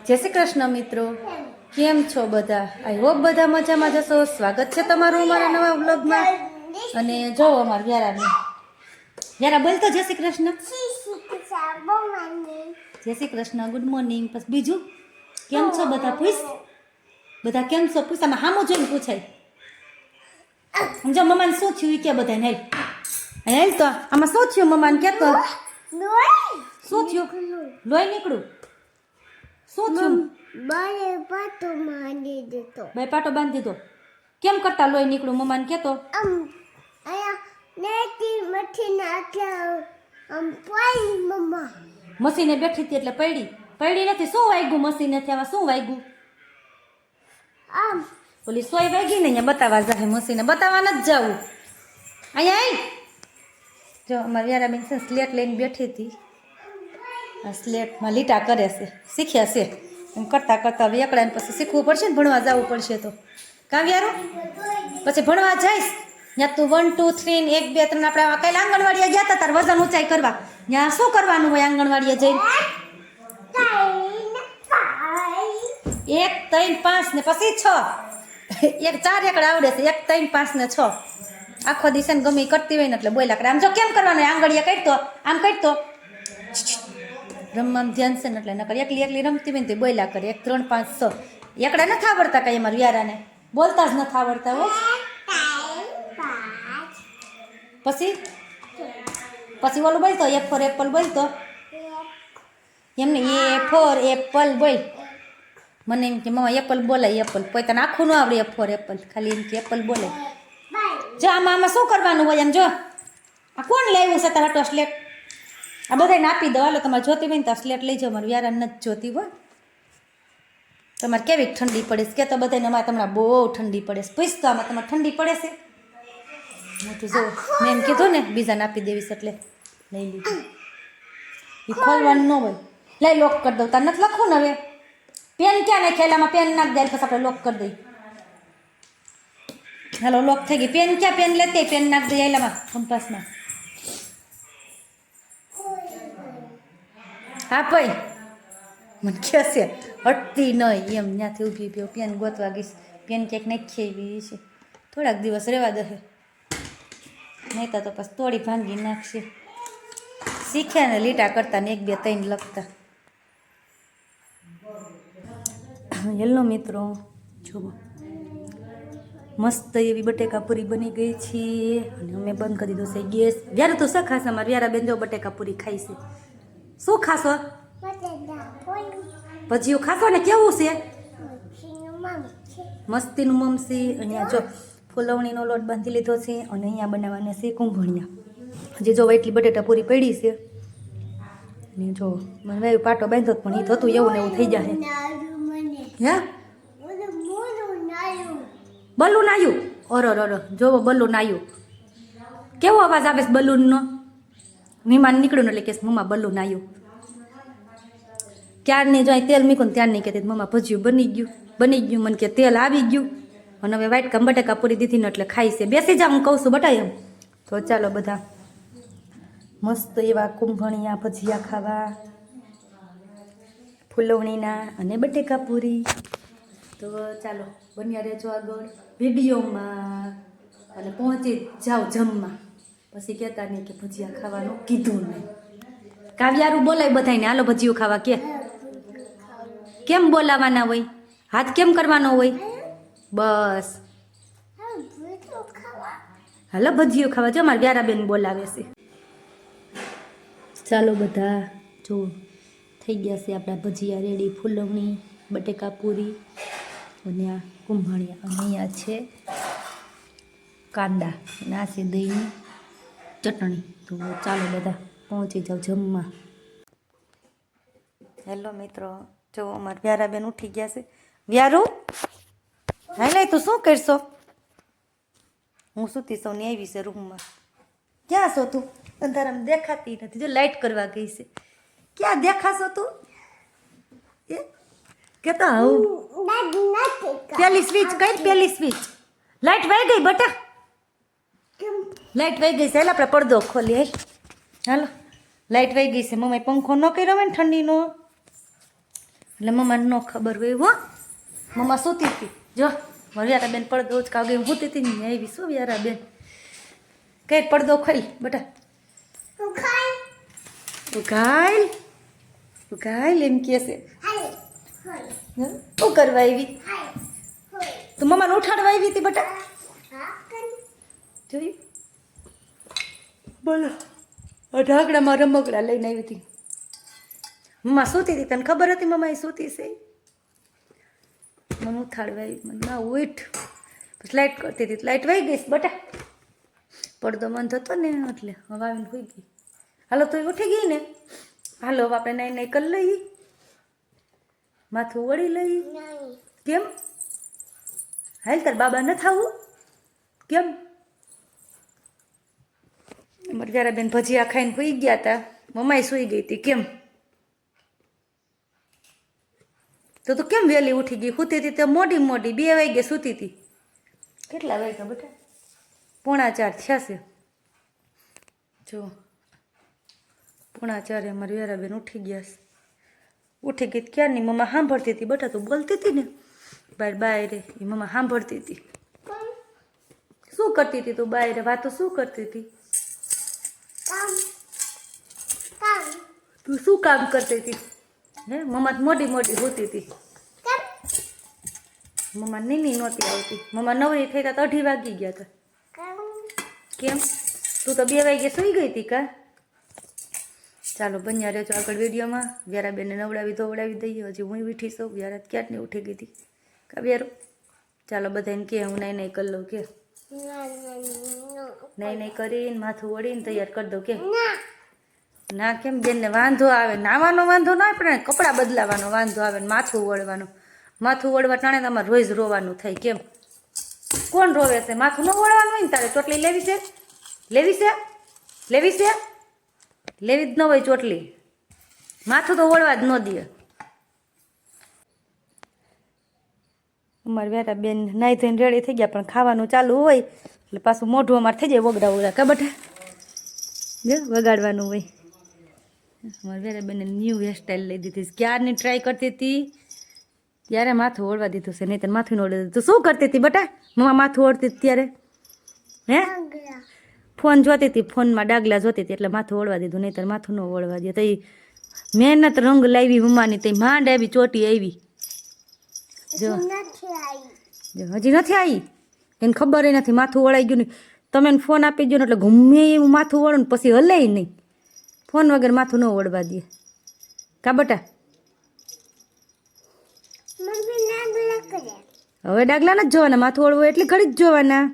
જય શ્રી કૃષ્ણ મિત્રો, કેમ છો બધા? આઈ હોપ બધા મજામાં જશો. સ્વાગત છે તમારું અમારા નવા વ્લોગમાં. અને જો અમાર વ્યારા બોલ તો જય શ્રી કૃષ્ણ. જય શ્રી કૃષ્ણ, ગુડ મોર્નિંગ. પછી બીજું કેમ છો બધા? પૂછ બધા કેમ છો પૂછ. આમાં હામું જોઈને પૂછાય. સમજો મમ્માને શું થયું એ કે બધા હેલ હેલ તો આમાં શું થયું મમ્માને કે તો શું થયું? લોહી નીકળું. શું થયું? બાય પાટો બાંધી દીધો. કેમ કરતા લોહી નીકળું મમ્માને કેતો? મસીને બેઠી હતી એટલે પડી નથી. શું વાગ્યું મસીને? આમાં શું વાગ્યું? ઓલી સોય વાગી ને અહીંયા બતાવવા જાય. મસીને બતાવવા નથી જવું. અહીંયા આવી જો અમારી વ્યારાબેન છે સ્લેટ લઈને બેઠી હતી. આ સ્લેટમાં લીટા કરે છે, શીખ્યા છે. એમ કરતાં કરતાં હવે એકડાને પછી શીખવું પડશે ને, ભણવા જવું પડશે. તો કાવ્યારું પછી ભણવા જઈશ ત્યાં તું 1 2 3 1 2 3 આપણે કાલે આંગણવાડીએ ગયા હતા તાર વજન ઊંચાઈ કરવા. ત્યાં શું કરવાનું હોય આંગણવાડીએ જઈને? 1 3 5 ને પછી 6 એક 4 એકડા આવડે છે. 1 3 5 ને 6 આખો દિવસ ને ગમે કરતી હોય ને એટલે બોલ્યા કરે. આમ જો કેમ કરવાનું આંગળીએ કાઢતો આમ કાઢતો રમવામાં ધ્યાન છે ને એટલે નકર એકલી રમતી હોય ને તે બોલ્યા કરે. 1 3 5 6 એકડા નથી આવડતા કઈ અમારા વ્યારાને, બોલતા જ નથી આવડતા હો. પછી ઓલું બોલતો A for એપલ બોલતો એમને A for એપલ બોલ. મને એમ કે મમ્મા એપલ બોલાય એપલ. પોતાને આખું ન આવડે A for એપલ, ખાલી એમ કે એપલ બોલે. જો આમાં શું કરવાનું હોય? એમ જો આ કોણ લાવ્યું છે તારા સ્લેટ? આ બધાને આપી દો. હાલો તમારે જોતી હોય ને તો સ્લેટ લઈ જાઓ. મારે વ્યારા નથી જોતી હોય. તમારે કેવી ઠંડી પડે છે કે તો બધાને? અમારે તમને બહુ ઠંડી પડે છે. પૂછ તો આમાં તમારે ઠંડી પડે છે? હું તો જો મેં એમ કીધું ને બીજાને આપી દેવીશ એટલે લઈ લીધું. એ ખોલવાનું ન હોય. લઈ લોક કરી દઉં. તાર નથી લખવું ને હવે? પેન ક્યાં નાખેલામાં પેન નાખ દે પછી આપણે લોક કરી દઈએ. હાલો લોક થઈ ગઈ. પેન ક્યાં? પેન લેતી પેન નાખ દઈએ એલામાં કંપાસમાં. હા ભાઈ મને કહે છે હટતી નહીં એમ. ત્યાંથી ઊભી પીઓ પેન ગોતવા ગઈશ. પેન ક્યાંક નાખી એવી છે. થોડાક દિવસ રહેવા દે, નહીં તો પછી તોડી ભાંગી નાખશે. શીખ્યા ને લીટા કરતા ને 1 2 3 લખતા. હેલો મિત્રો, જુઓ મસ્ત એવી બટેકા પૂરી બની ગઈ છે અને અમે બંધ કરી દીધો છે ગેસ. વ્યારા તું શું ખાશે? અમારે વ્યારાબેન જો બટેકા પૂરી ખાઈ છે. શું ખાશો? ભજીયું ખાશો ને? કેવું છે? મસ્તીનું મમસી. અહીંયા જો ફૂલવણીનો લોટ બાંધી લીધો છે અને અહીંયા બનાવવાના છે કુંભણિયા. હજી જો એટલી બટેટા પૂરી પડી છે ને જો મને પાટો બાંધ્યો પણ એ થતું એવું ને એવું થઈ જાય. હે બલૂન આવ્યું? ઓરો જોવો બલૂન આવ્યું. કેવો અવાજ આવે છે બલૂનનો? મહેમાન નીકળ્યું એટલે કે મમ્મા બલૂન આવ્યું. ક્યારની જો તેલ મૂક્યું ને ત્યારની કહેતી મમ્મા ભજીયું બની ગયું. મને કે તેલ આવી ગયું અને હવે વાટકા બટેકા પૂરી દીધી ને એટલે ખાઈ છે. બેસી જા, હું કહું છું બટાય એમ. તો ચાલો બધા મસ્ત એવા કુંભણિયા ભજીયા ખાવા, ફૂલવણીના અને બટેકા પૂરી. તો ચાલો બન્યા રહેજો આગળ વિડીયોમાં અને પહોંચી જાઓ જમવા. પછી કહેતા નહીં કે ભજીયા ખાવાનું કીધું નહીં. કાવ્યારું બોલાય બધાને હાલો ભજીયું ખાવા. કેમ બોલાવાના હોય? હાથ કેમ કરવાનો હોય? બસ હાલો ભજીયું ખાવા. જો મારા વ્યારાબેન બોલાવે છે. ચાલો બધા જો થઈ ગયા છે આપણા ભજીયા રેડી. ફૂલવણી, બટેકા પૂરી અને આ કુંભણિયા અને અહીંયા છે કાંદા અને આ છે દહીંની ચટણી. તો ચાલો બધા પહોંચી જાઓ જમવા. હેલો મિત્રો, જો અમારા વ્યારાબેન ઉઠી ગયા છે. વ્યારું હાલે તું શું કરશો? હું સૂતી સૌ ને આવી છે રૂમમાં. ક્યાં છો તું? અંધારામાં દેખાતી નથી. જો લાઇટ કરવા ગઈ છે. ક્યાં દેખાશો તું? એ કેતા હું પેલી સ્વિચ કઈ? પેલી સ્વિચ લાઇટ વહી ગઈ બટા. લાઇટ વહી ગઈ છે. હાલ આપણે પડદો ખોલીએ. હાલો લાઇટ વહી ગઈ છે. મમ્મી પંખો ન કર્યો હોય ને ઠંડીનો એટલે મમ્માને ન ખબર હોય હો. મમ્મા સૂતી હતી જો વ્યારા બેન પડદો જ કાગી સૂતી હતી ને આવી શું વ્યારા બેન કઈ પડદો ખોલ બેટા ઘાયલ એમ કે છે શું કરવા આવી તું મમ્માને ઉઠાડવા આવી હતી બેટા જોયું બોલો ઢાંકણામાં રમકડા લઈને આવી હતી મમ્મા સૂતી હતી તને ખબર હતી મમ્મા એ સૂતી છે મને ઉઠાડવા આવી મને ના ઉઠ પછી લાઇટ કરતી હતી લાઇટ વહી ગઈ બટા પડદો બંધ હતો ને એટલે હવે આવીને હોઈ ગઈ હાલો તો ઉઠી ગઈ ને હાલો હવે આપણે નાઈ નાઈ કરી લઈએ માથું વળી લઈએ કેમ હાલ તાર બાબા ન થાવું કેમ અમારે જ્યારે બેન ભજીયા ખાઈને સૂઈ ગયા હતા મમ્માએ સૂઈ ગઈ હતી કેમ તો કેમ વહેલી ઉઠી ગઈ સૂતી હતી તો મોડી 2 વાગે સૂતી હતી કેટલા વાગ્યા બેટા 3:45 થયા છે જો 3:45 અમારી વેરાબેન ઉઠી ગયા છે ઉઠી ગઈ ક્યારની મમ્મા સાંભળતી હતી બેટા તું બોલતી હતી ને બહાર એ મમ્મા સાંભળતી હતી શું કરતી હતી તું બહાર વાતો શું કરતી હતી તું શું કામ કરતી હતી હે મમ્મા મોટી હોતી હતી મમ્મા નીની નહોતી આવતી મમ્મા નવરી થઈ તો 2:30 વાગી ગયા હતા કેમ તું તો 2 વાગે સૂઈ ગઈ હતી કા ચાલો બન્યા રહેજો આગળ વિડીયોમાં વ્યારાબેનને નવડાવી ધોવડાવી દઈએ હજી હું ઉઠી છું વ્યારા ક્યારની ઉઠી ગઈ હતી કા વ્યારો ચાલો બધાને કે હું નહીં કરી લઉં કે નહીં કરીને માથું વળીને તૈયાર કરી દઉં કે ના કેમ બેનને વાંધો આવે નાવાનો વાંધો ના પણ કપડાં બદલાવાનો વાંધો આવે ને માથું વળવા ટાણે તમારે રોજ રોવાનું થાય કેમ કોણ રોવે છે માથું ન વળવાનું હોય ને તારે ચોટલી લેવી છે લેવી જ ન હોય ચોટલી માથું તો વળવા જ ન દે અમારે વેરા બેન નાઈ ધોઈને રેડી થઈ ગયા પણ ખાવાનું ચાલુ હોય એટલે પાછું મોઢું અમારે થઈ જાય વગડા કા બટા જો વગાડવાનું હોય અમારે વેરા બેને ન્યૂ હેરસ્ટાઈલ લઈ દીધી ક્યારની ટ્રાય કરતી હતી ત્યારે માથું ઓળવા દીધું છે નહીં તો માથું ઓળવી દીધું શું કરતી હતી બટા મમ્મા માથું ઓળતી હતી ત્યારે હે ફોન જોતી હતી ફોનમાં ડાગલા જોતી હતી એટલે માથું ઓળવા દીધું નહીં તો માથું ન ઓળવા દે તો મહેનત રંગ લાવી મમ્માની તો માંડ આવી ચોટી આવી જો હજી નથી આવી એને ખબર નથી માથું વળાઈ ગયું ને તમે એને ફોન આપી ગયો ને એટલે ગમે એવું માથું વળું ને પછી હલે નહીં ફોન વગર માથું ન વળવા દે કા બટા હવે ડાગલા નથી જોવાના માથું વળવું એટલે ઘડી જ જોવાના